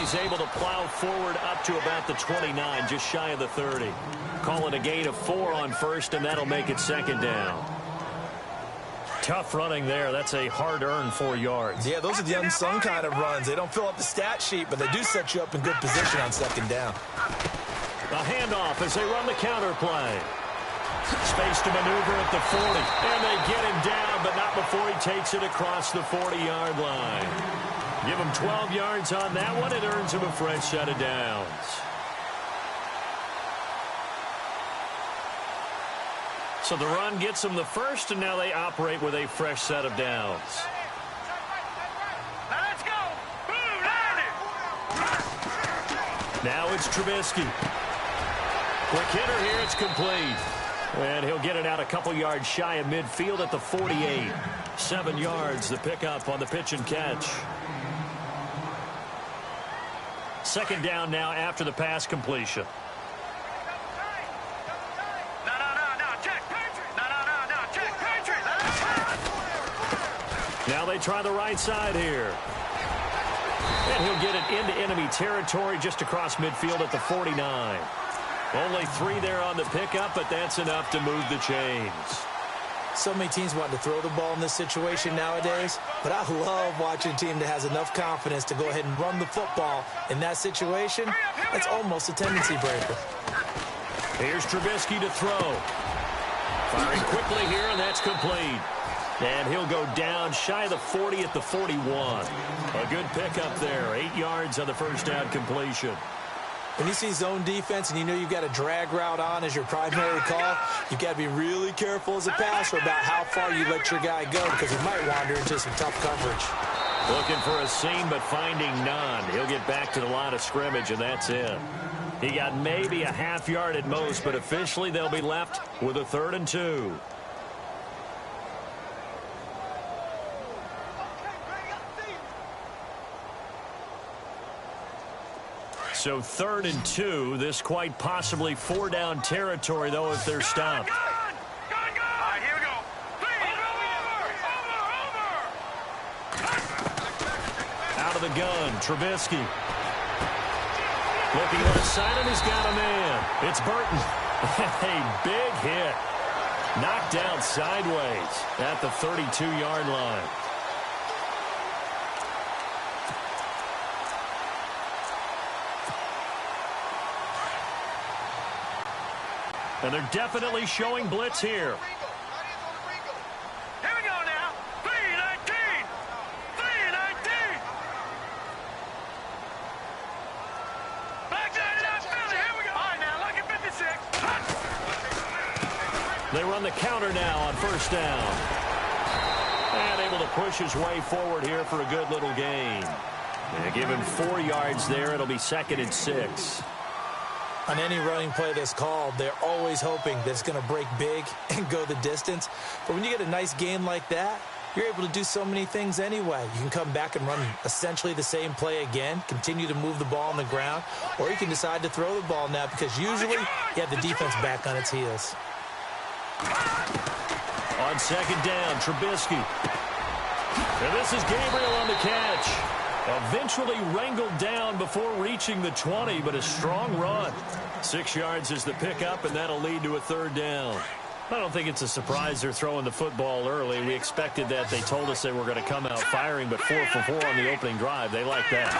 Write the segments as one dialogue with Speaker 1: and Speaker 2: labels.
Speaker 1: he's able to plow forward up to about the 29, just shy of the 30. Call it a gain of 4 on first, and that'll make it second down. Tough running there. That's a hard-earned 4 yards.
Speaker 2: Yeah, those are the unsung kind of runs. They don't fill up the stat sheet, but they do set you up in good position on second down.
Speaker 1: A handoff as they run the counter play. Space to maneuver at the 40. And they get him down, but not before he takes it across the 40-yard line. Give him 12 yards on that one. It earns him a fresh set of downs. So the run gets them the first, and now they operate with a fresh set of downs.
Speaker 3: Let's go.
Speaker 1: Now it's Trubisky. Quick hitter here. It's complete. And he'll get it out a couple yards shy of midfield at the 48. 7 yards, the pickup on the pitch and catch. Second down now after the pass completion. Now they try the right side here. And he'll get it into enemy territory just across midfield at the 49. Only 3 there on the pickup, but that's enough to move the chains.
Speaker 2: So many teams want to throw the ball in this situation nowadays, but I love watching a team that has enough confidence to go ahead and run the football. In that situation, that's almost a tendency breaker.
Speaker 1: Here's Trubisky to throw. Firing quickly here, and that's complete. And he'll go down shy of the 40 at the 41. A good pickup there. 8 yards on the first down completion.
Speaker 2: When you see zone defense and you know you've got a drag route on as your primary call, you've got to be really careful as a passer about how far you let your guy go because he might wander into some tough coverage.
Speaker 1: Looking for a seam but finding none. He'll get back to the line of scrimmage, and that's it. He got maybe a half yard at most, but officially they'll be left with a 3rd and 2. So 3rd and 2. This quite possibly 4-down territory, though, if they're stopped.
Speaker 3: All right, here we go.
Speaker 1: Out of the gun, Trubisky. Looking left side, and he's got a man. It's Burton. A big hit. Knocked down sideways at the 32-yard line. And they're definitely showing blitz here.
Speaker 3: Here we go now. 3-19. 3-19. Backside it out, Philly. Here we go. All right, now look at 56.
Speaker 1: They run the counter now on first down. And able to push his way forward here for a good little gain. They give him 4 yards there. It'll be 2nd and 6.
Speaker 2: On any running play that's called, they're always hoping that it's going to break big and go the distance. But when you get a nice gain like that, you're able to do so many things anyway. You can come back and run essentially the same play again, continue to move the ball on the ground, or you can decide to throw the ball now because usually you have the defense back on its heels.
Speaker 1: On second down, Trubisky. And this is Gabriel on the catch. Eventually wrangled down before reaching the 20, but a strong run. 6 yards is the pickup, and that'll lead to a 3rd down. I don't think it's a surprise they're throwing the football early. We expected that. They told us they were going to come out firing, but 4 for 4 on the opening drive. They like that.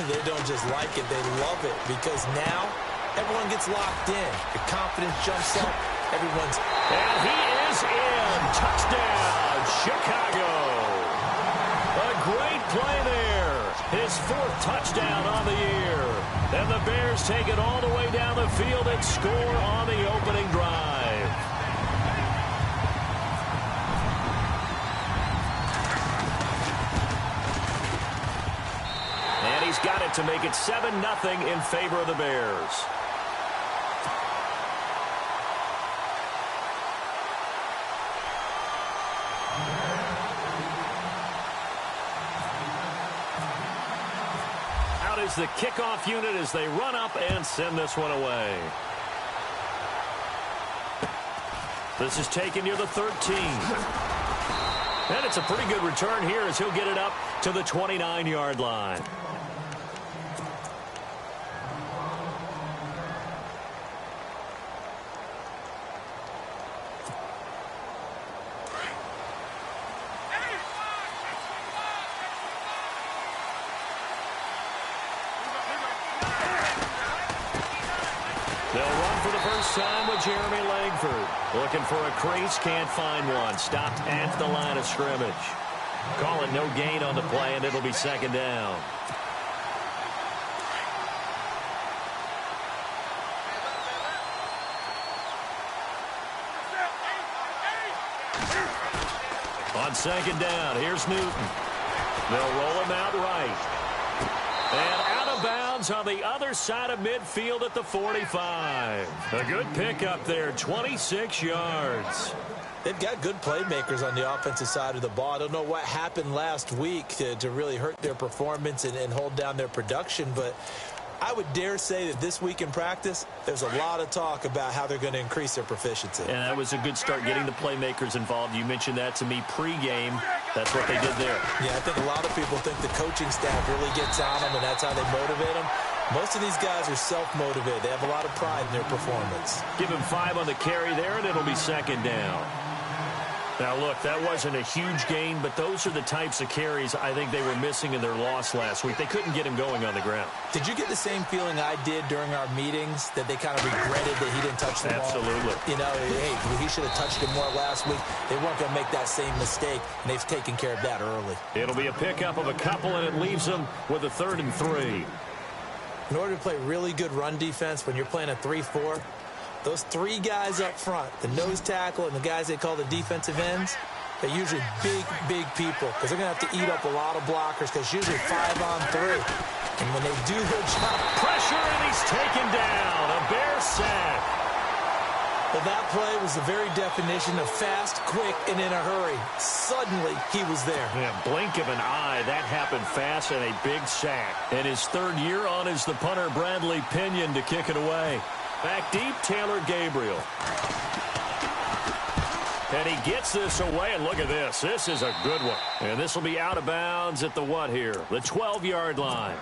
Speaker 2: They don't just like it, they love it, because now everyone gets locked in. The confidence jumps up. Everyone's...
Speaker 1: And he is in. Touchdown, Chicago. A great play there. His 4th touchdown on the year. And the Bears take it all the way down the field and score on the opening drive. And he's got it to make it 7-0 in favor of the Bears. Is the kickoff unit as they run up and send this one away. This is taken near the 13. And it's a pretty good return here as he'll get it up to the 29-yard line. They'll run for the first time with Jeremy Langford. Looking for a crease, can't find one. Stopped at the line of scrimmage. Call it no gain on the play, and it'll be second down. On second down, here's Newton. They'll roll him out right. And out of bounds on the other side of midfield at the 45. A good pickup there, 26 yards.
Speaker 2: They've got good playmakers on the offensive side of the ball. I don't know what happened last week to really hurt their performance and hold down their production, but I would dare say that this week in practice, there's a lot of talk about how they're going to increase their proficiency.
Speaker 1: And that was a good start, getting the playmakers involved. You mentioned that to me pregame. That's what they did there.
Speaker 2: Yeah, I think a lot of people think the coaching staff really gets on them, and that's how they motivate them. Most of these guys are self-motivated. They have a lot of pride in their performance.
Speaker 1: Give him 5 on the carry there, and it'll be second down. Now, look, that wasn't a huge gain, but those are the types of carries I think they were missing in their loss last week. They couldn't get him going on the ground.
Speaker 2: Did you get the same feeling I did during our meetings, that they kind of regretted that he didn't touch the ball?
Speaker 1: Absolutely.
Speaker 2: You know, hey, he should have touched it more last week. They weren't going to make that same mistake, and they've taken care of that early.
Speaker 1: It'll be a pickup of a couple, and it leaves them with a 3rd and 3.
Speaker 2: In order to play really good run defense when you're playing a 3-4, those 3 guys up front, the nose tackle and the guys they call the defensive ends, they're usually big, big people because they're going to have to eat up a lot of blockers because usually 5 on 3. And when they do their job...
Speaker 1: Pressure, and he's taken down. A Bear sack.
Speaker 2: Well, that play was the very definition of fast, quick, and in a hurry. Suddenly, he was there.
Speaker 1: Yeah, blink of an eye. That happened fast, and a big sack. And his 3rd year on is the punter, Bradley Pinion, to kick it away. Back deep, Taylor Gabriel. And he gets this away, and look at this. This is a good one. And this will be out of bounds at the what here? The 12-yard line.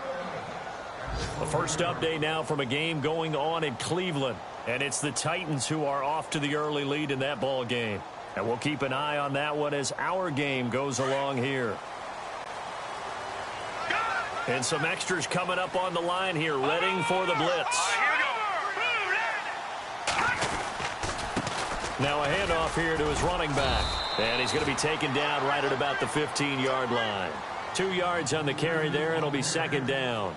Speaker 1: The first update now from a game going on in Cleveland. And it's the Titans who are off to the early lead in that ball game. And we'll keep an eye on that one as our game goes along here. And some extras coming up on the line here, readying for the blitz. Now a handoff here to his running back. And he's going to be taken down right at about the 15-yard line. 2 yards on the carry there, and it'll be second down.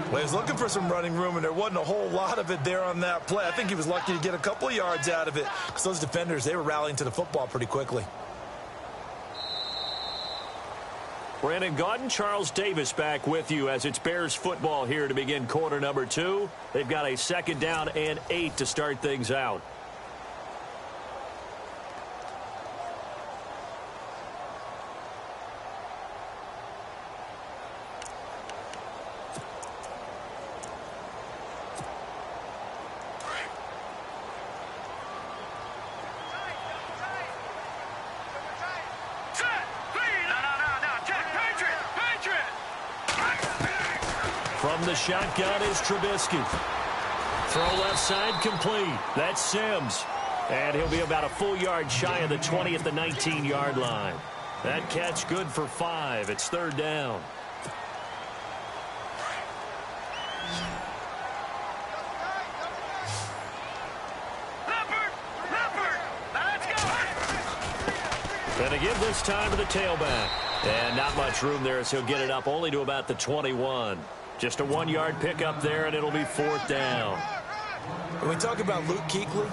Speaker 2: Well, he was looking for some running room, and there wasn't a whole lot of it there on that play. I think he was lucky to get a couple of yards out of it because those defenders, they were rallying to the football pretty quickly.
Speaker 1: Brandon Gaudin, Charles Davis back with you as it's Bears football here to begin quarter number 2. They've got a second down and 8 to start things out. From the shotgun is Trubisky. Throw left side complete. That's Sims. And he'll be about a full yard shy of the 20 at the 19-yard line. That catch good for 5. It's 3rd down. And to give this time to the tailback. And not much room there as he'll get it up only to about the 21. Just a 1-yard pickup there, and it'll be 4th down.
Speaker 2: When we talk about Luke Kuechly,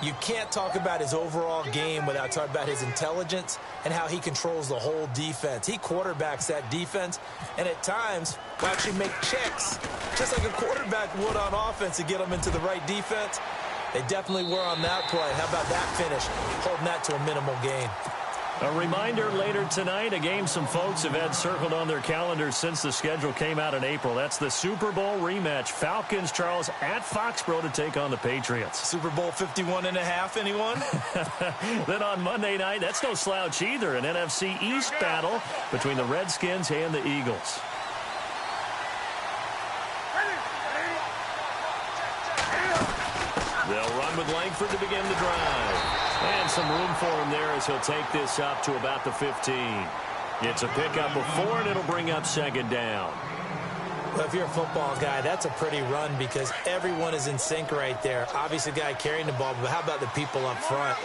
Speaker 2: you can't talk about his overall game without talking about his intelligence and how he controls the whole defense. He quarterbacks that defense, and at times will actually make checks, just like a quarterback would on offense to get them into the right defense. They definitely were on that play. How about that finish, holding that to a minimal gain?
Speaker 1: A reminder later tonight, a game some folks have had circled on their calendars since the schedule came out in April. That's the Super Bowl rematch. Falcons, Charles, at Foxborough to take on the Patriots.
Speaker 2: Super Bowl 51.5, anyone?
Speaker 1: Then on Monday night, that's no slouch either, an NFC East battle between the Redskins and the Eagles. They'll run with Langford to begin the drive. And some room for him there as he'll take this up to about the 15. It's a pickup of 4, and it'll bring up second down.
Speaker 2: Well, if you're a football guy, that's a pretty run because everyone is in sync right there. Obviously, the guy carrying the ball, but how about the people up front?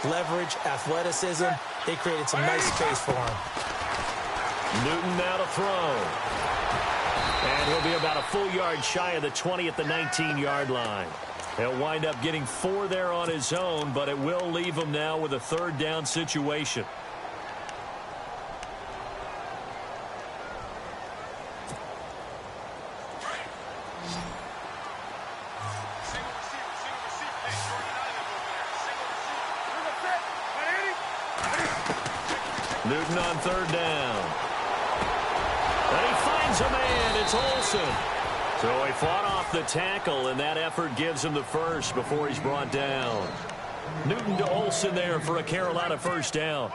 Speaker 2: Leverage, athleticism, they created some nice space for him.
Speaker 1: Newton now to throw. And he'll be about a full yard shy of the 20 at the 19-yard line. He'll wind up getting 4 there on his own, but it will leave him now with a third down situation. Newton on third down. And he finds a man. It's Olsen. So he fought off the tackle, and that effort gives him the first before he's brought down. Newton to Olsen there for a Carolina first down.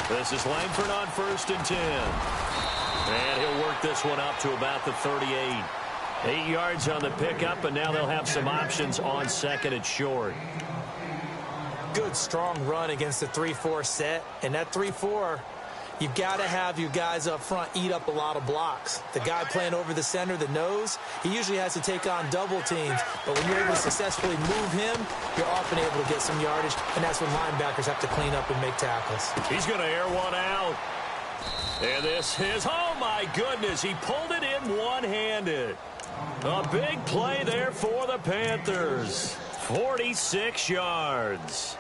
Speaker 1: This is Langford on 1st and 10. And he'll work this one up to about the 38. 8 yards on the pickup, and now they'll have some options on 2nd and short.
Speaker 2: Good, strong run against the 3-4 set. And that 3-4, you've got to have your guys up front eat up a lot of blocks. The guy playing over the center, the nose, he usually has to take on double teams. But when you're able to successfully move him, you're often able to get some yardage, and that's when linebackers have to clean up and make tackles.
Speaker 1: He's going to air one out. And this is, oh my goodness, he pulled it in one-handed. A big play there for the Panthers. 46 yards.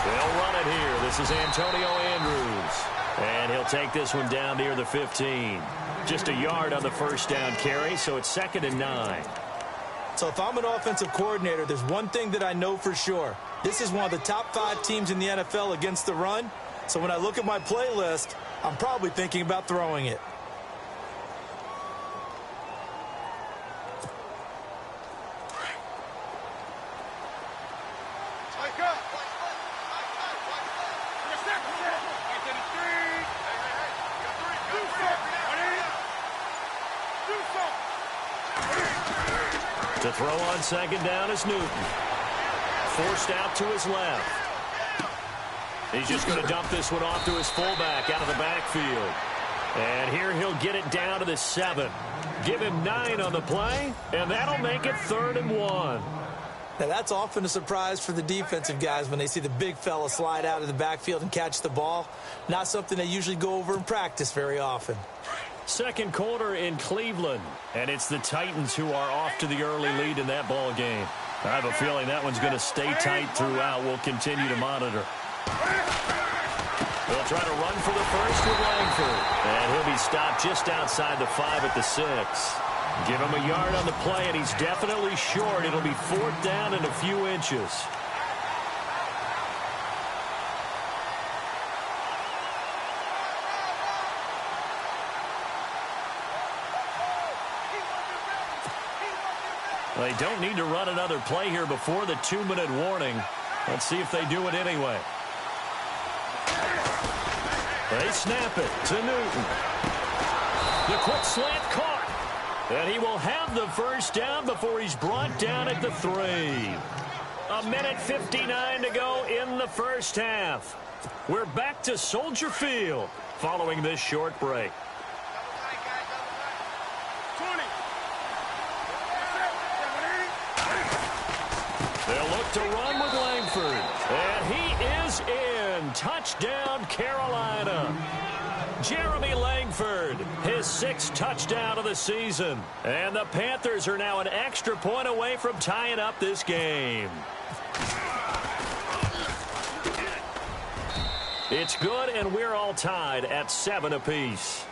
Speaker 1: They'll run it here. This is Antonio Andrews. And he'll take this one down near the 15. Just a yard on the first down carry, so it's 2nd and 9.
Speaker 2: So if I'm an offensive coordinator, there's one thing that I know for sure. This is one of the top 5 teams in the NFL against the run. So when I look at my playlist, I'm probably thinking about throwing it.
Speaker 1: To throw on 2nd down is Newton. Forced out to his left. He's just going to dump this one off to his fullback out of the backfield. And here he'll get it down to the 7. Give him 9 on the play, and that'll make it 3rd and 1.
Speaker 2: Now, that's often a surprise for the defensive guys when they see the big fella slide out of the backfield and catch the ball. Not something they usually go over in practice very often.
Speaker 1: Second quarter in Cleveland, and it's the Titans who are off to the early lead in that ball game. I have a feeling that one's going to stay tight throughout. We'll continue to monitor. They'll try to run for the first with Langford, and he'll be stopped just outside the 5 at the 6. Give him a yard on the play, and he's definitely short. It'll be 4th down and a few inches. They don't need to run another play here before the 2-minute warning. Let's see if they do it anyway. They snap it to Newton. The quick slant caught. And he will have the first down before he's brought down at the 3. 1:59 to go in the first half. We're back to Soldier Field following this short break. They'll look to run with Langford. And he is in. Touchdown, Carolina. Jeremy Langford, his 6th touchdown of the season. And the Panthers are now an extra point away from tying up this game. It's good, and we're all tied at 7 apiece.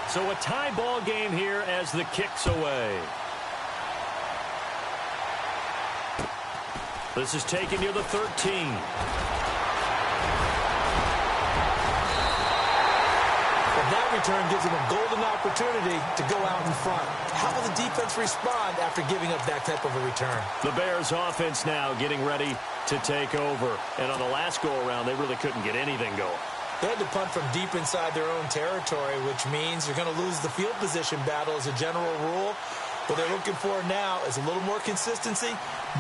Speaker 1: So a tie ball game here as the kick's away. This is taken near the 13.
Speaker 2: Well, that return gives them a golden opportunity to go out in front. How will the defense respond after giving up that type of a return?
Speaker 1: The Bears offense now getting ready to take over. And on the last go-around, they really couldn't get anything going.
Speaker 2: They had to punt from deep inside their own territory, which means you're going to lose the field position battle as a general rule. What they're looking for now is a little more consistency,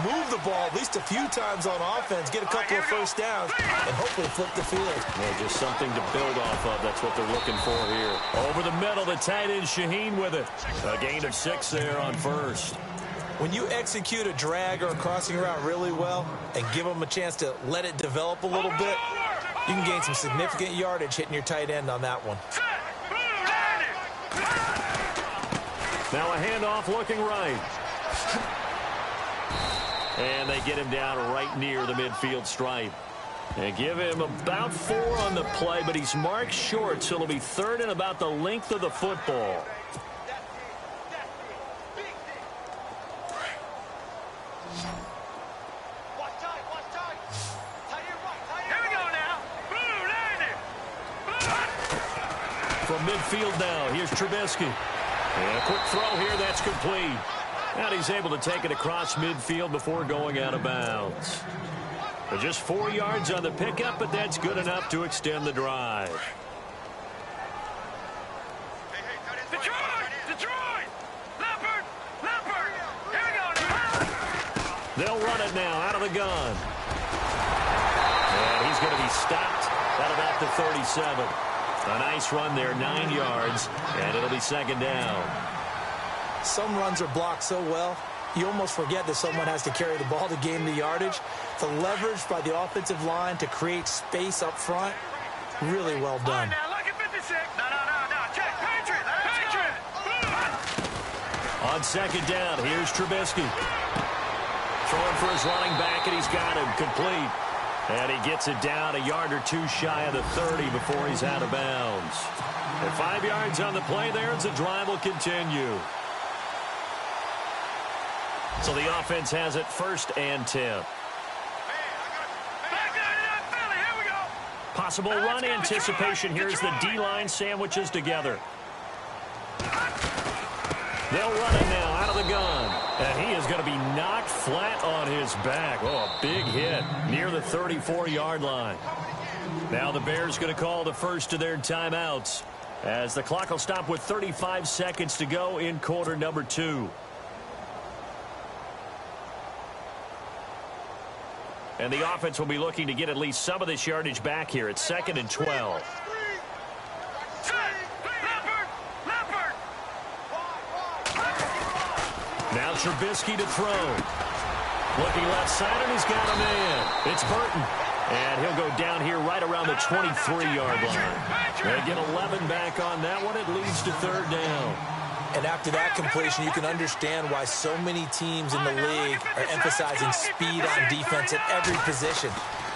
Speaker 2: move the ball at least a few times on offense, get a couple of first downs, and hopefully flip the field.
Speaker 1: Well, just something to build off of. That's what they're looking for here. Over the middle, the tight end Shaheen with it. A gain of 6 there on first.
Speaker 2: When you execute a drag or a crossing route really well and give them a chance to let it develop a little bit, you can gain some significant yardage hitting your tight end on that one.
Speaker 1: Now a handoff looking right. And they get him down right near the midfield stripe. They give him about 4 on the play, but he's marked short, so it'll be 3rd and about the length of the football. From midfield now, here's Trubisky. And a quick throw here, that's complete. And he's able to take it across midfield before going out of bounds. Just 4 yards on the pickup, but that's good enough to extend the drive.
Speaker 3: Detroit! Leopard! Here we go now!
Speaker 1: They'll run it now out of the gun. And he's going to be stopped at about the 37. A nice run there, 9 yards, and it'll be 2nd down.
Speaker 2: Some runs are blocked so well, you almost forget that someone has to carry the ball to gain the yardage. The leverage by the offensive line to create space up front, really well done.
Speaker 3: Now look at 56. No. Check. Patriot.
Speaker 1: On 2nd down, here's Trubisky. Throwing for his running back, and he's got him complete. And he gets it down a yard or 2 shy of the 30 before he's out of bounds. And 5 yards on the play there as the drive will continue. So the offense has it 1st and 10. Possible run anticipation here as the D-line sandwiches together. They'll run it now out of the gun. And he is going to be knocked flat on his back. Oh, a big hit near the 34-yard line. Now the Bears going to call the first of their timeouts as the clock will stop with 35 seconds to go in quarter number 2. And the offense will be looking to get at least some of this yardage back here at 2nd and 12. Now Trubisky to throw. Looking left side, and he's got a man. It's Burton. And he'll go down here right around the 23-yard line. They get 11 back on that one. It leads to 3rd down.
Speaker 2: And after that completion, you can understand why so many teams in the league are emphasizing speed on defense at every position.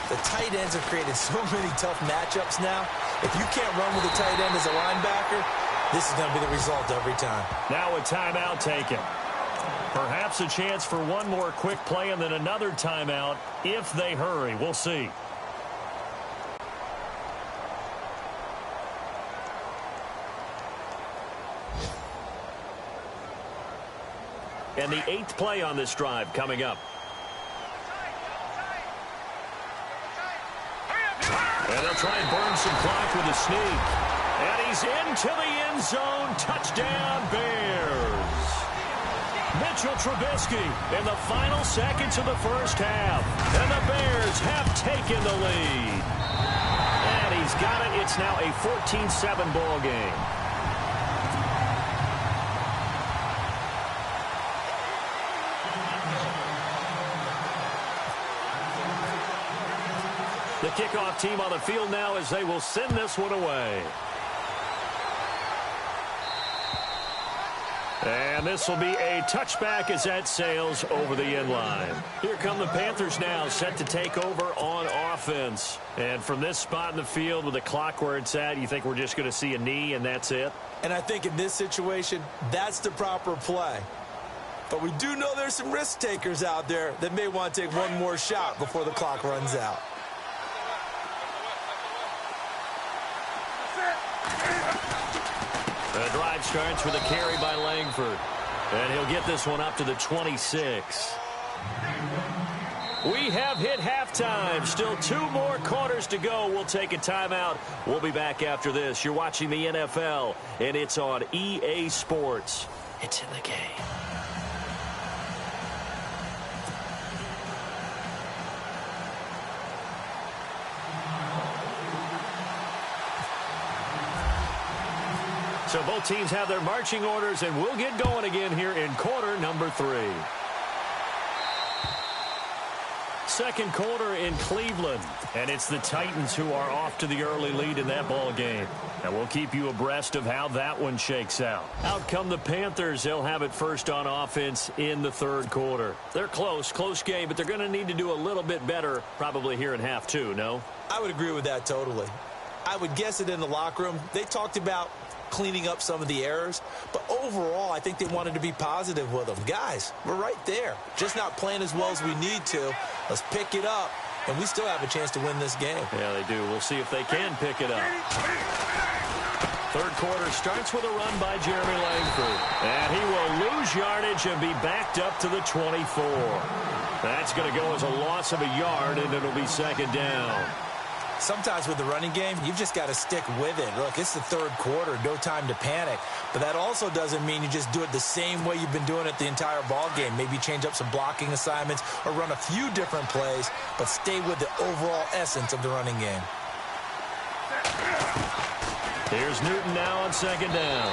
Speaker 2: The tight ends have created so many tough matchups now. If you can't run with a tight end as a linebacker, this is going to be the result every time.
Speaker 1: Now a timeout taken. Perhaps a chance for one more quick play and then another timeout if they hurry. We'll see. And the 8th play on this drive coming up. And they'll try and burn some clock with a sneak. And he's into the end zone. Touchdown, Bears. Mitchell Trubisky in the final seconds of the first half. And the Bears have taken the lead. And he's got it. It's now a 14-7 ball game. The kickoff team on the field now as they will send this one away. And this will be a touchback as that sails over the end line. Here come the Panthers now, set to take over on offense. And from this spot in the field with the clock where it's at, you think we're just going to see a knee and that's it?
Speaker 2: And I think in this situation, that's the proper play. But we do know there's some risk takers out there that may want to take one more shot before the clock runs out.
Speaker 1: The drive starts with a carry by Langford. And he'll get this one up to the 26. We have hit halftime. Still 2 more quarters to go. We'll take a timeout. We'll be back after this. You're watching the NFL, and it's on EA Sports. It's in the game. So both teams have their marching orders, and we'll get going again here in quarter number 3. Second quarter in Cleveland, and it's the Titans who are off to the early lead in that ball game. And we'll keep you abreast of how that one shakes out. Out come the Panthers. They'll have it first on offense in the third quarter. They're close game, but they're going to need to do a little bit better probably here in half 2, no?
Speaker 2: I would agree with that totally. I would guess it in the locker room. They talked about cleaning up some of the errors, but overall I think they wanted to be positive with them. Guys, we're right there, just not playing as well as we need to. Let's pick it up, and we still have a chance to win this game.
Speaker 1: Yeah, they do. We'll see if they can pick it up. Third quarter starts with a run by Jeremy Langford, and he will lose yardage and be backed up to the 24. That's going to go as a loss of a yard, and it'll be second down.
Speaker 2: Sometimes with the running game, you've just got to stick with it. Look, it's the third quarter, no time to panic. But that also doesn't mean you just do it the same way you've been doing it the entire ball game. Maybe change up some blocking assignments or run a few different plays, but stay with the overall essence of the running game.
Speaker 1: Here's Newton now on second down.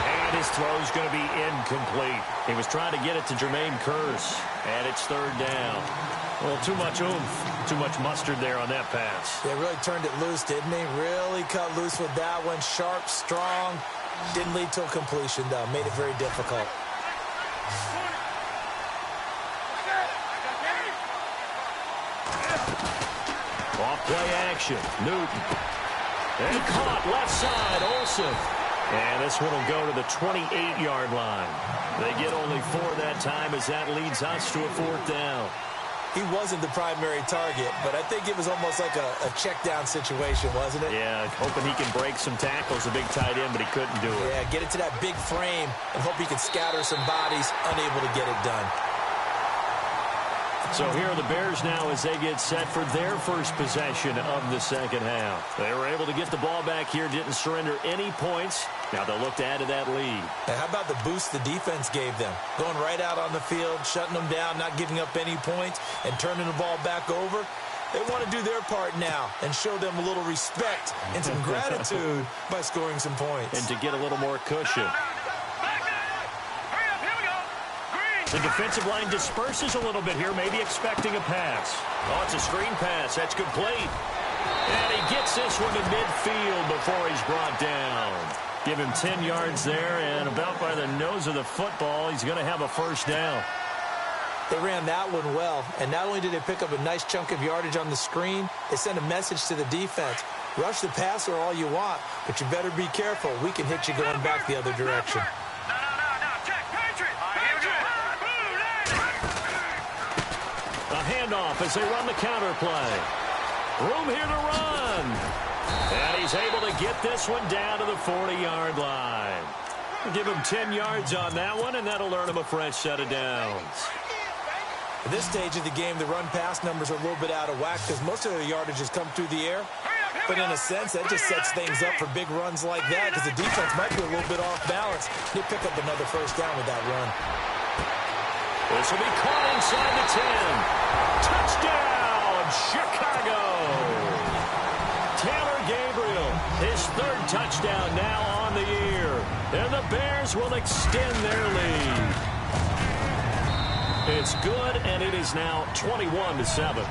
Speaker 1: And his throw's going to be incomplete. He was trying to get it to Jermaine Kearse, and it's third down. Well, too much oomph, too much mustard there on that pass.
Speaker 2: They really turned it loose, didn't he? Really cut loose with that one. Sharp, strong. Didn't lead to a completion, though. Made it very difficult.
Speaker 1: Off play action. Newton. And caught left side. Olsen. And this one will go to the 28-yard line. They get only 4 that time as that leads us to a fourth down.
Speaker 2: He wasn't the primary target, but I think it was almost like a check-down situation, wasn't it?
Speaker 1: Yeah, hoping he can break some tackles, a big tight end, but he couldn't do it.
Speaker 2: Yeah, get it to that big frame and hope he can scatter some bodies, unable to get it done.
Speaker 1: So here are the Bears now as they get set for their first possession of the second half. They were able to get the ball back here, didn't surrender any points. Now they'll look to add to that lead.
Speaker 2: Now, how about the boost the defense gave them? Going right out on the field, shutting them down, not giving up any points, and turning the ball back over. They want to do their part now and show them a little respect and some gratitude by scoring some points.
Speaker 1: And to get a little more cushion. The defensive line disperses a little bit here, maybe expecting a pass. Oh, it's a screen pass. That's complete. And he gets this one to midfield before he's brought down. Give him 10 yards there, and about by the nose of the football, he's going to have a first down.
Speaker 2: They ran that one well, and not only did they pick up a nice chunk of yardage on the screen, they sent a message to the defense. Rush the passer all you want, but you better be careful. We can hit you going back the other direction.
Speaker 1: A handoff as they run the counter play. Room here to run. And he's able to get this one down to the 40-yard line. We'll give him 10 yards on that one, and that'll earn him a fresh set of downs.
Speaker 2: At this stage of the game, the run-pass numbers are a little bit out of whack because most of their yardage has come through the air. But in a sense, that just sets things up for big runs like that because the defense might be a little bit off balance. They pick up another first down with that run.
Speaker 1: This will be caught inside the 10. Touchdown, Chicago! Taylor Gabriel, his third touchdown now on the year. And the Bears will extend their lead. It's good, and it is now 21-7.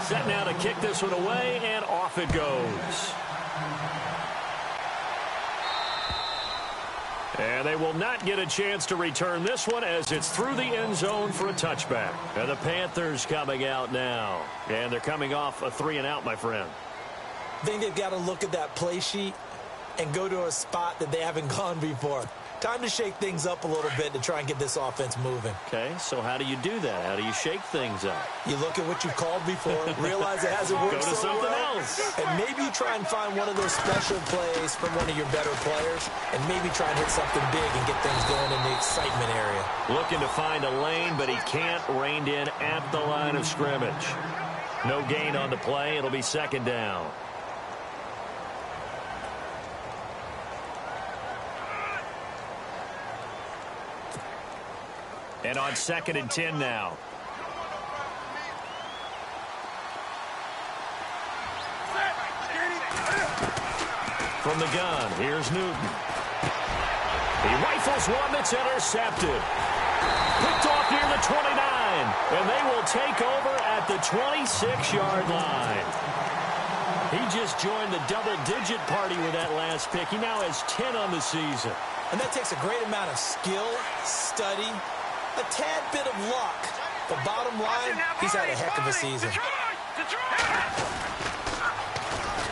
Speaker 1: Set now to kick this one away, and off it goes. And they will not get a chance to return this one as it's through the end zone for a touchback. And the Panthers coming out now. And they're coming off a 3-and-out, my friend.
Speaker 2: I think they've got to look at that play sheet and go to a spot that they haven't gone before. Time to shake things up a little bit to try and get this offense moving.
Speaker 1: Okay, so how do you do that? How do you shake things up?
Speaker 2: You look at what you've called before, realize it hasn't worked
Speaker 1: Go to
Speaker 2: so
Speaker 1: something
Speaker 2: well,
Speaker 1: else.
Speaker 2: and maybe you try and find one of those special plays from one of your better players, and maybe try and hit something big and get things going in the excitement area.
Speaker 1: Looking to find a lane, but he can't. Reined in at the line of scrimmage. No gain on the play. It'll be second down. And on 2nd and 10 now. From the gun, here's Newton. He rifles one that's intercepted. Picked off near the 29. And they will take over at the 26-yard line. He just joined the double-digit party with that last pick. He now has 10 on the season.
Speaker 2: And that takes a great amount of skill, study, a tad bit of luck. The bottom line, he's had a heck of a season.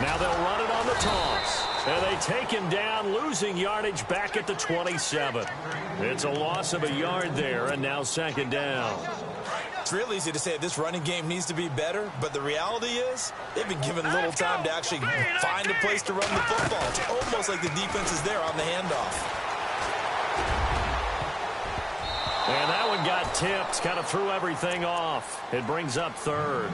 Speaker 1: Now they'll run it on the toss. And they take him down, losing yardage back at the 27. It's a loss of a yard there, and now second down.
Speaker 2: It's real easy to say this running game needs to be better, but the reality is they've been given little time to actually find a place to run the football. It's almost like the defense is there on the handoff.
Speaker 1: And that one got tipped, kind of threw everything off. It brings up third.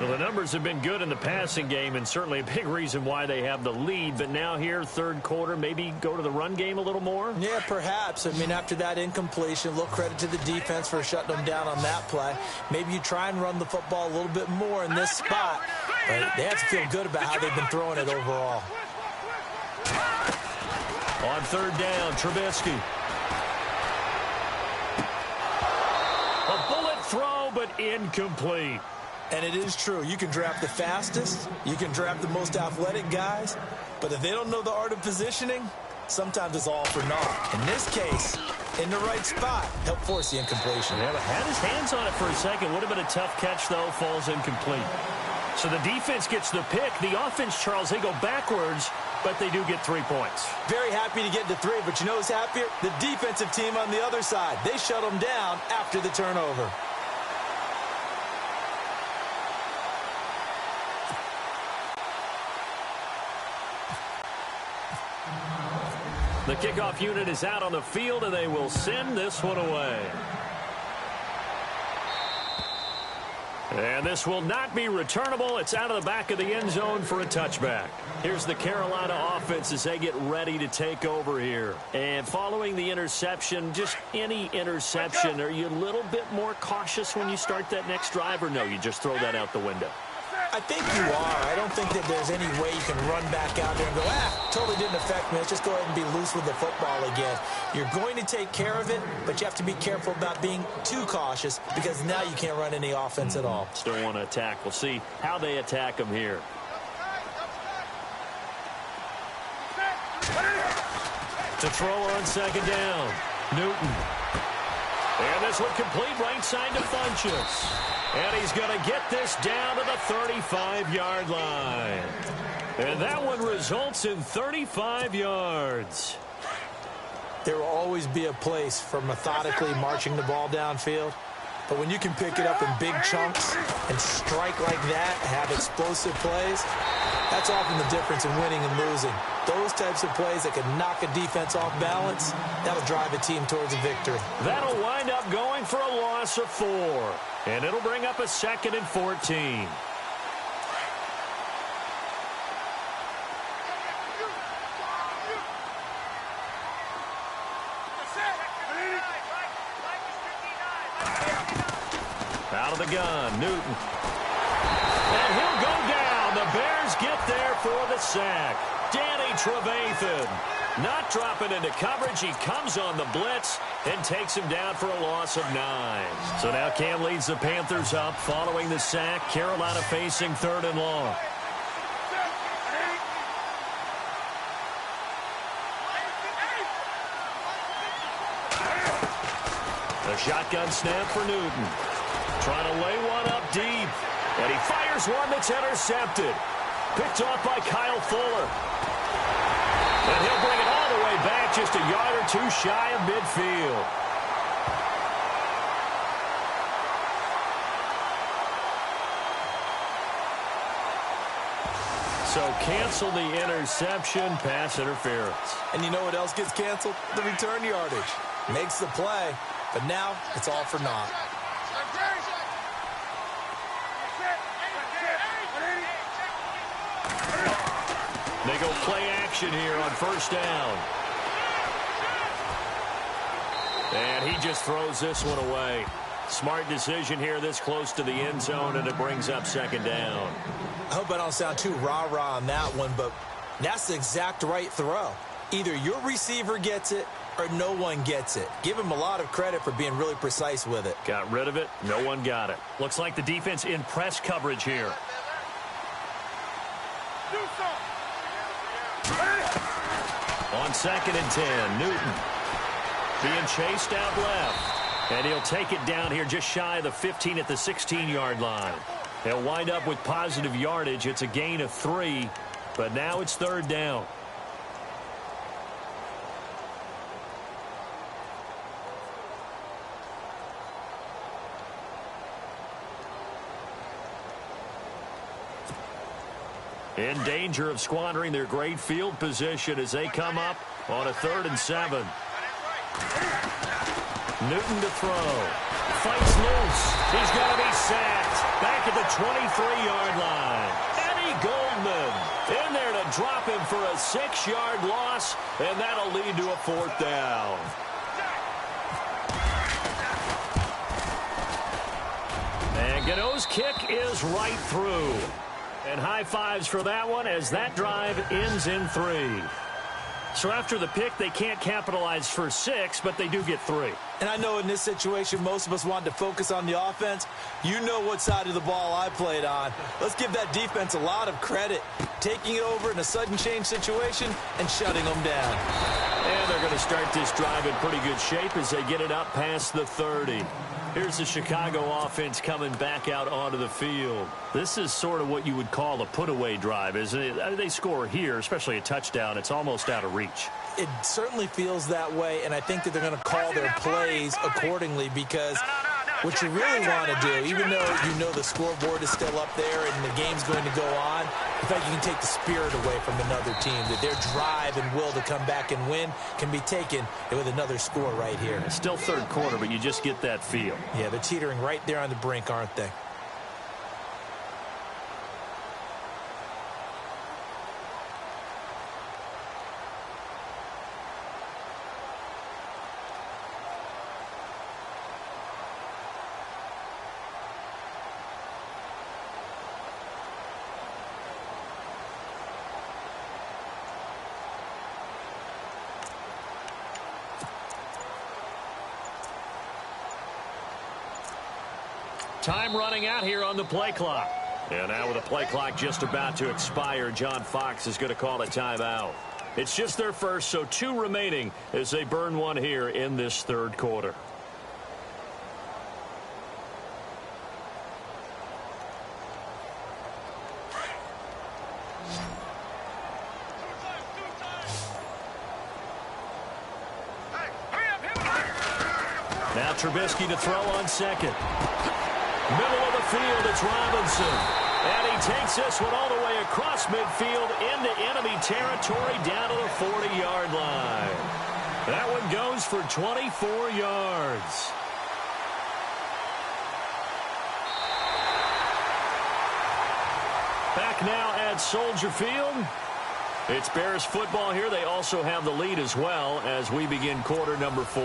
Speaker 1: Well, the numbers have been good in the passing game, and certainly a big reason why they have the lead. But now here, third quarter, maybe go to the run game a little more?
Speaker 2: Yeah, perhaps. I mean, after that incompletion, a little credit to the defense for shutting them down on that play. Maybe you try and run the football a little bit more in this spot. But they have to feel good about how they've been throwing it overall.
Speaker 1: On third down, Trubisky. A bullet throw, but incomplete.
Speaker 2: And it is true. You can draft the fastest. You can draft the most athletic guys. But if they don't know the art of positioning, sometimes it's all for naught. In this case, in the right spot, help force the incompletion.
Speaker 1: Yeah, but had his hands on it for a second. Would have been a tough catch, though. Falls incomplete. So the defense gets the pick. The offense, Charles, they go backwards, but they do get 3 points.
Speaker 2: Very happy to get to 3, but you know who's happier? The defensive team on the other side. They shut them down after the turnover.
Speaker 1: The kickoff unit is out on the field, and they will send this one away. And this will not be returnable. It's out of the back of the end zone for a touchback. Here's the Carolina offense as they get ready to take over here. And following the interception, just any interception, are you a little bit more cautious when you start that next drive, or no, you just throw that out the window?
Speaker 2: I think you are. I don't think that there's any way you can run back out there and go, totally didn't affect me. Let's just go ahead and be loose with the football again. You're going to take care of it, but you have to be careful about being too cautious because now you can't run any offense at all.
Speaker 1: Still want to attack. We'll see how they attack them here. To throw on second down, Newton. And this one complete right side to Funchess. And he's going to get this down to the 35-yard line. And that one results in 35 yards.
Speaker 2: There will always be a place for methodically marching the ball downfield. But when you can pick it up in big chunks and strike like that, have explosive plays, that's often the difference in winning and losing. Those types of plays that can knock a defense off balance, that'll drive a team towards a victory.
Speaker 1: That'll wind up going for a loss of 4. And it'll bring up a 2nd and 14. Out of the gun, Newton. And he'll go down. The Bears get there for the sack. Danny Trevathan not dropping into coverage. He comes on the blitz and takes him down for a loss of 9. So now Cam leads the Panthers up following the sack. Carolina facing 3rd and long. A shotgun snap for Newton. Trying to lay one up deep. And he fires one that's intercepted. Picked off by Kyle Fuller. And he'll bring it all all the way back, just a yard or two shy of midfield. So cancel the interception, pass interference.
Speaker 2: And you know what else gets canceled? The return yardage. Makes the play, but now it's all for naught.
Speaker 1: They go play action here on first down. And he just throws this one away. Smart decision here this close to the end zone, and it brings up second down.
Speaker 2: I hope I don't sound too rah-rah on that one, but that's the exact right throw. Either your receiver gets it or no one gets it. Give him a lot of credit for being really precise with it.
Speaker 1: Got rid of it. No one got it. Looks like the defense in press coverage here. On 2nd and 10, Newton being chased out left. And he'll take it down here just shy of the 15 at the 16-yard line. He'll wind up with positive yardage. It's a gain of 3, but now it's third down. In danger of squandering their great field position as they come up on a 3rd and 7. Newton to throw. Fights loose. He's going to be sacked. Back at the 23-yard line. Eddie Goldman in there to drop him for a 6-yard loss, and that'll lead to a 4th down. And Gano's kick is right through. And high fives for that one as that drive ends in 3. So after the pick, they can't capitalize for 6, but they do get 3.
Speaker 2: And I know in this situation, most of us wanted to focus on the offense. You know what side of the ball I played on. Let's give that defense a lot of credit. Taking it over in a sudden change situation and shutting them down.
Speaker 1: And they're going to start this drive in pretty good shape as they get it up past the 30. Here's the Chicago offense coming back out onto the field. This is sort of what you would call a put-away drive, isn't it? They score here, especially a touchdown. It's almost out of reach.
Speaker 2: It certainly feels that way, and I think that they're going to call their plays accordingly because what you really want to do, even though you know the scoreboard is still up there and the game's going to go on, in fact, you can take the spirit away from another team, that their drive and will to come back and win can be taken with another score right here.
Speaker 1: It's still third quarter, but you just get that feel.
Speaker 2: Yeah, they're teetering right there on the brink, aren't they?
Speaker 1: Time running out here on the play clock. And now with the play clock just about to expire, John Fox is going to call a timeout. It's just their first, so 2 remaining as they burn one here in this third quarter. Now Trubisky to throw on 2nd. Middle of the field, it's Robinson. And he takes this one all the way across midfield into enemy territory down to the 40-yard line. That one goes for 24 yards. Back now at Soldier Field. It's Bears football here. They also have the lead as well as we begin quarter number 4.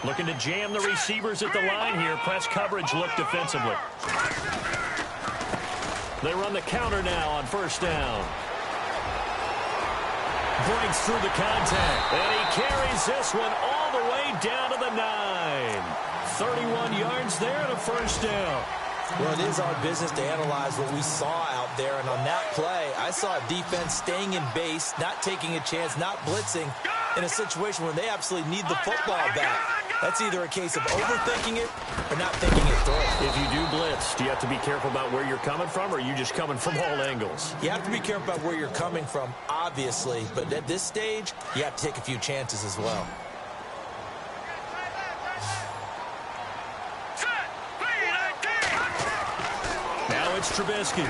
Speaker 1: Looking to jam the receivers at the line here. Press coverage look defensively. They run the counter now on first down. Breaks through the contact. And he carries this one all the way down to the 9. 31 yards there and a first down.
Speaker 2: Well, it is our business to analyze what we saw out there. And on that play, I saw a defense staying in base, not taking a chance, not blitzing. in a situation where they absolutely need the football back. That's either a case of overthinking it or not thinking it through.
Speaker 1: If you do blitz, do you have to be careful about where you're coming from, or are you just coming from all angles?
Speaker 2: You have to be careful about where you're coming from, obviously, but at this stage, you have to take a few chances as well.
Speaker 1: Now it's Trubisky.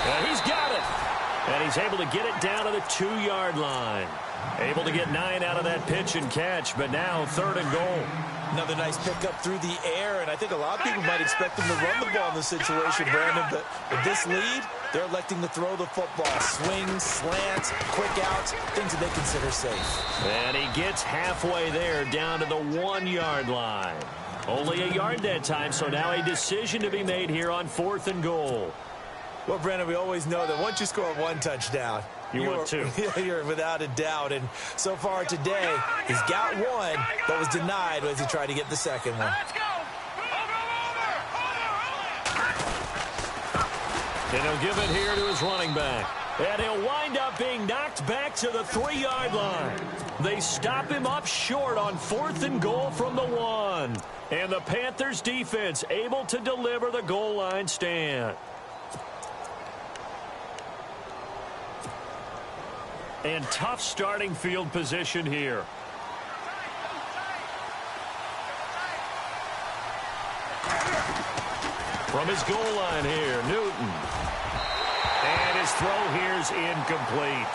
Speaker 1: And he's got it. And he's able to get it down to the 2-yard line. Able to get 9 out of that pitch and catch, but now 3rd and goal.
Speaker 2: Another nice pickup through the air, and I think a lot of people might expect them to run the ball in this situation, Brandon, but with this lead, they're electing to throw the football. Swings, slants, quick outs, things that they consider safe.
Speaker 1: And he gets halfway there, down to the 1-yard line. Only a yard that time, so now a decision to be made here on 4th and goal.
Speaker 2: Well, Brandon, we always know that once you score 1 touchdown,
Speaker 1: want 2.
Speaker 2: You're without a doubt. And so far today, he's got 1, but was denied as he tried to get the 2nd one.
Speaker 3: Let's go.
Speaker 1: And he'll give it here to his running back. And he'll wind up being knocked back to the 3-yard line. They stop him up short on 4th and goal from the 1. And the Panthers defense able to deliver the goal line stand. And tough starting field position here. From his goal line here, Newton. And his throw here is incomplete.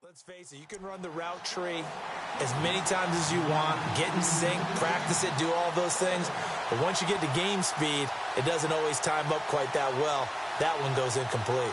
Speaker 2: Let's face it, you can run the route tree as many times as you want, get in sync, practice it, do all those things. But once you get to game speed, it doesn't always time up quite that well. That one goes incomplete.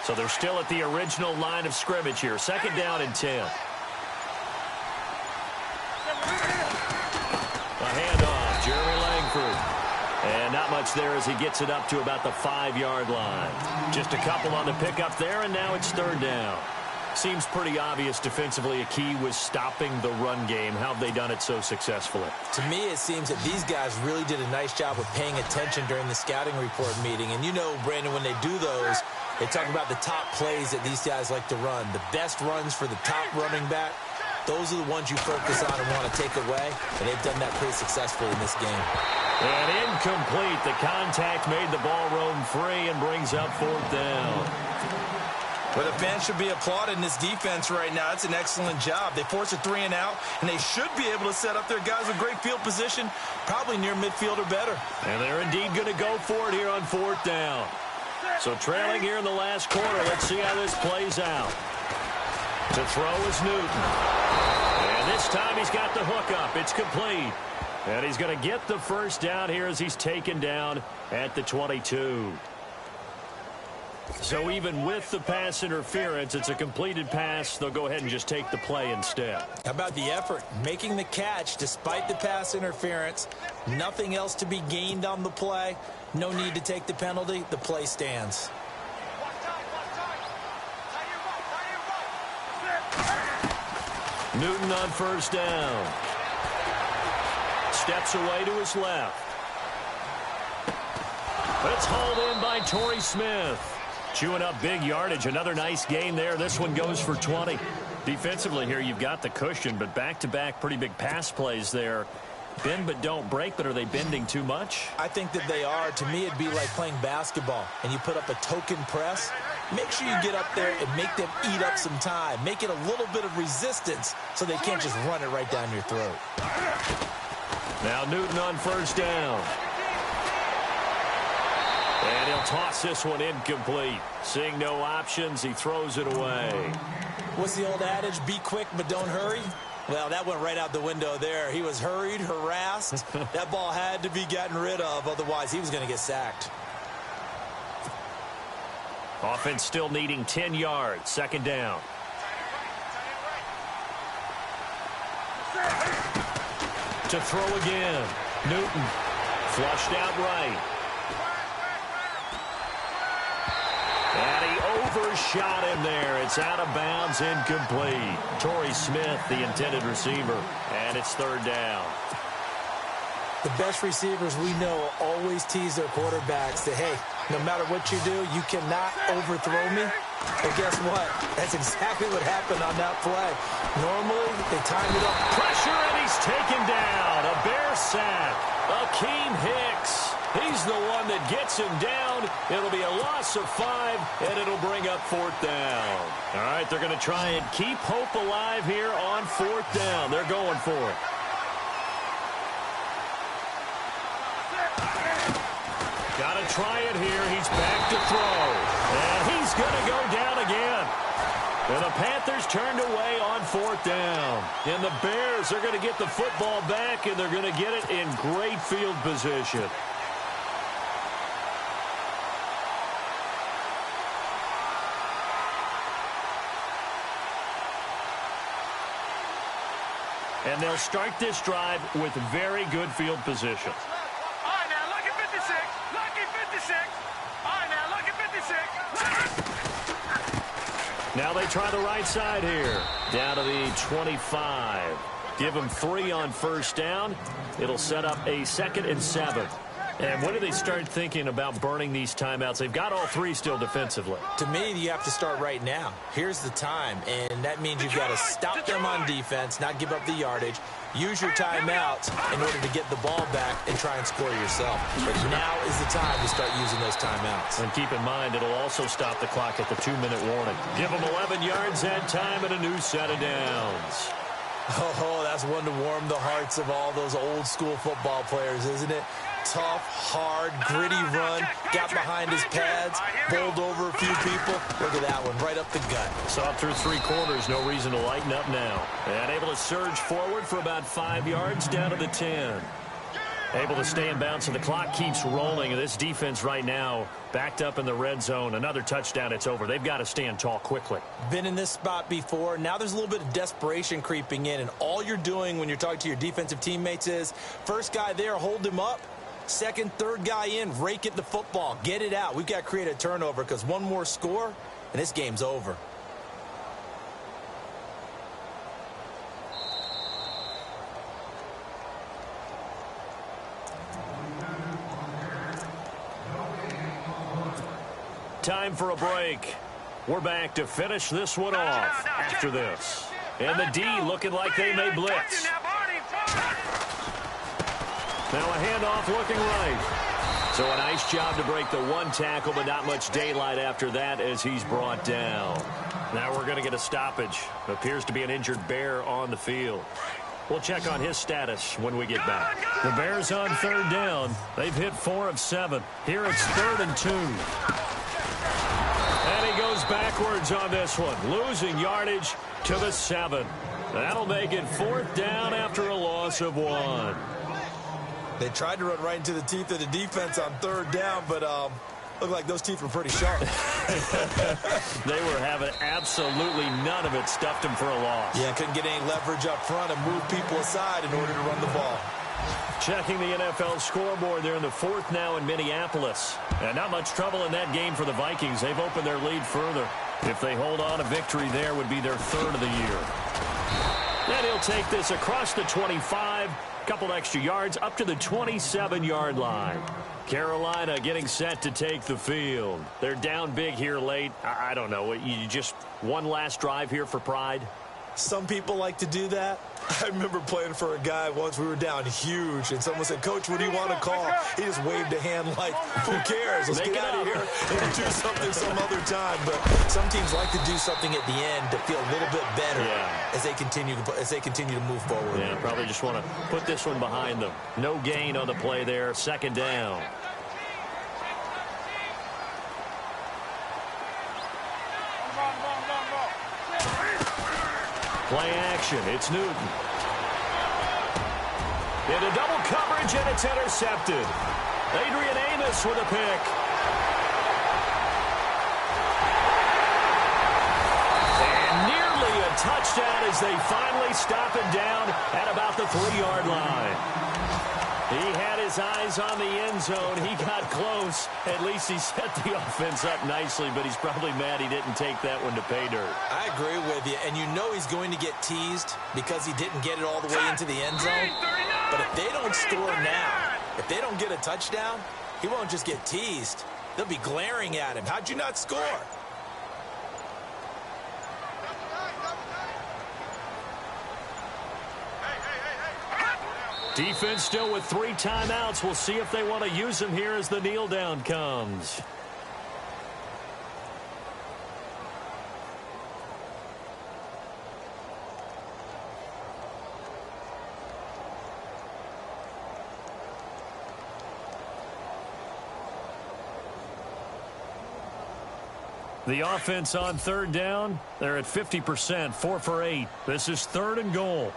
Speaker 1: So they're still at the original line of scrimmage here. 2nd down and 10. A handoff, Jeremy Langford. And not much there as he gets it up to about the 5-yard line. Just a couple on the pickup there, and now it's 3rd down. Seems pretty obvious defensively a key was stopping the run game. How have they done it so successfully?
Speaker 2: To me, it seems that these guys really did a nice job of paying attention during the scouting report meeting. And you know, Brandon, when they do those, they talk about the top plays that these guys like to run. The best runs for the top running back, those are the ones you focus on and want to take away. And they've done that pretty successfully in this game.
Speaker 1: And incomplete. The contact made the ball roam free and brings up 4th down.
Speaker 2: Well, the fans should be applauding this defense right now. It's an excellent job. They force a 3 and out, and they should be able to set up their guys with great field position, probably near midfield or better.
Speaker 1: And they're indeed going to go for it here on 4th down. So trailing here in the last quarter. Let's see how this plays out. To throw is Newton. And this time he's got the hook up. It's complete. And he's going to get the 1st down here as he's taken down at the 22. So even with the pass interference, it's a completed pass. They'll go ahead and just take the play instead.
Speaker 2: How about the effort? Making the catch despite the pass interference. Nothing else to be gained on the play. No need to take the penalty. The play stands.
Speaker 1: Newton on 1st down. Steps away to his left. It's hauled in by Torrey Smith. Chewing up big yardage. Another nice gain there. This one goes for 20. Defensively here, you've got the cushion, but back-to-back pretty big pass plays there. Bend but don't break, but are they bending too much?
Speaker 2: I think that they are. To me, it'd be like playing basketball, and you put up a token press. make sure you get up there and make them eat up some time. Make it a little bit of resistance so they can't just run it right down your throat.
Speaker 1: Now Newton on first down. And he'll toss this one incomplete. Seeing no options, he throws it away.
Speaker 2: What's the old adage? Be quick, but don't hurry. Well, that went right out the window there. He was hurried, harassed. That ball had to be gotten rid of, otherwise he was going to get sacked.
Speaker 1: Offense still needing 10 yards. Second down. To throw again. Newton flushed out right. And he overshot him there. It's out of bounds, incomplete. Torrey Smith, the intended receiver, and it's third down.
Speaker 2: The best receivers we know always tease their quarterbacks that, hey, no matter what you do, you cannot overthrow me. But guess what? That's exactly what happened on that play. Normally, they time it up.
Speaker 1: Pressure, and he's taken down. A Bear sack. Akeem Hicks. He's the one that gets him down. It'll be a loss of 5, and it'll bring up fourth down. All right, they're going to try and keep hope alive here on fourth down. They're going for it. Got to try it here. He's back to throw. And he's going to go down again. And the Panthers turned away on fourth down. And the Bears are going to get the football back, and they're going to get it in great field position. And they'll start this drive with very good field position.
Speaker 3: All right, now, look at 56. Look at 56. All right, now, look at 56.
Speaker 1: Now they try the right side here. Down to the 25. Give them 3 on first down. It'll set up a 2nd and 7. And when do they start thinking about burning these timeouts? They've got all 3 still defensively.
Speaker 2: To me, you have to start right now. Here's the time, and that means you've got to stop them on defense, not give up the yardage, use your timeouts in order to get the ball back and try and score yourself. But now is the time to start using those timeouts.
Speaker 1: And keep in mind, it'll also stop the clock at the 2-minute warning. Give them 11 yards that time and a new set of downs.
Speaker 2: Oh, that's one to warm the hearts of all those old-school football players, isn't it? Tough, hard, gritty run, got behind his pads, bowled over a few people. Look at that one, right up the gut.
Speaker 1: Saw it through 3 quarters, no reason to lighten up now. And able to surge forward for about 5 yards down to the 10. Able to stay in bounds, and the clock keeps rolling. And this defense right now backed up in the red zone. Another touchdown, it's over. They've got to stand tall quickly.
Speaker 2: Been in this spot before. Now there's a little bit of desperation creeping in, and all you're doing when you're talking to your defensive teammates is, first guy there, hold him up. Second, third guy in, rake at the football. Get it out. We've got to create a turnover because one more score, and this game's over.
Speaker 1: Time for a break. We're back to finish this one off after this. And the D looking like they may blitz. Now a handoff looking right. So a nice job to break the 1 tackle, but not much daylight after that as he's brought down. Now we're going to get a stoppage. Appears to be an injured Bear on the field. We'll check on his status when we get back. The Bears on third down. They've hit 4 of 7. Here it's 3rd and 2. And he goes backwards on this one, losing yardage to the 7. That'll make it 4th down after a loss of 1.
Speaker 2: They tried to run right into the teeth of the defense on third down, but looked like those teeth were pretty sharp.
Speaker 1: They were having absolutely none of it. Stuffed them for a loss.
Speaker 2: Yeah, couldn't get any leverage up front and move people aside in order to run the ball.
Speaker 1: Checking the NFL scoreboard, they're in the 4th now in Minneapolis. And not much trouble in that game for the Vikings. They've opened their lead further. If they hold on, a victory there would be their 3rd of the year. Then he'll take this across the 25, couple extra yards up to the 27-yard line. Carolina getting set to take the field. They're down big here late. I don't know. You just one last drive here for pride?
Speaker 2: Some people like to do that. I remember playing for a guy once. We were down huge, and someone said, "Coach, what do you want to call?" He just waved a hand like, "Who cares? Let's get out of here and do something some other time." But some teams like to do something at the end to feel a little bit better as they continue to move forward.
Speaker 1: Yeah, probably just want to put this one behind them. No gain on the play there. Second down. Play action. It's Newton. Into double coverage, and it's intercepted. Adrian Amos with a pick. And nearly a touchdown as they finally stop it down at about the 3-yard line. He had his eyes on the end zone. He got close. At least he set the offense up nicely, but he's probably mad he didn't take that one to pay dirt.
Speaker 2: I agree with you, and you know he's going to get teased because he didn't get it all the way into the end zone. But if they don't score now, if they don't get a touchdown, he won't just get teased. They'll be glaring at him. How'd you not score?
Speaker 1: Defense still with 3 timeouts. We'll see if they want to use them here as the kneel down comes. The offense on third down, they're at 50%, 4 for 8. This is 3rd and goal.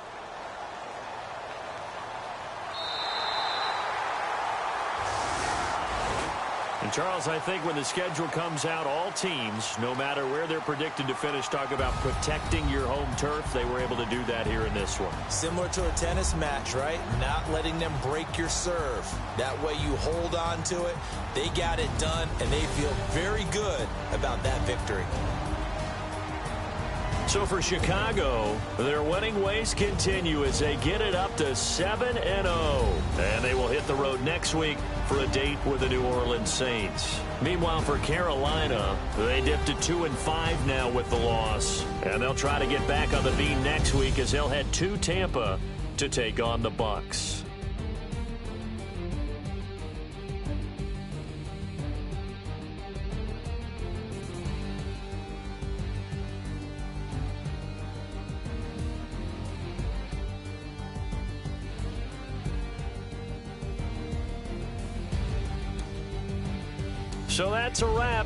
Speaker 1: And Charles, I think when the schedule comes out, all teams, no matter where they're predicted to finish, talk about protecting your home turf. They were able to do that here in this one.
Speaker 2: Similar to a tennis match, right? Not letting them break your serve. That way you hold on to it. They got it done, and they feel very good about that victory.
Speaker 1: So for Chicago, their winning ways continue as they get it up to 7-0. And they will hit the road next week for a date with the New Orleans Saints. Meanwhile, for Carolina, they dipped to 2-5 now with the loss. And they'll try to get back on the beam next week as they'll head to Tampa to take on the Bucs. So that's a wrap.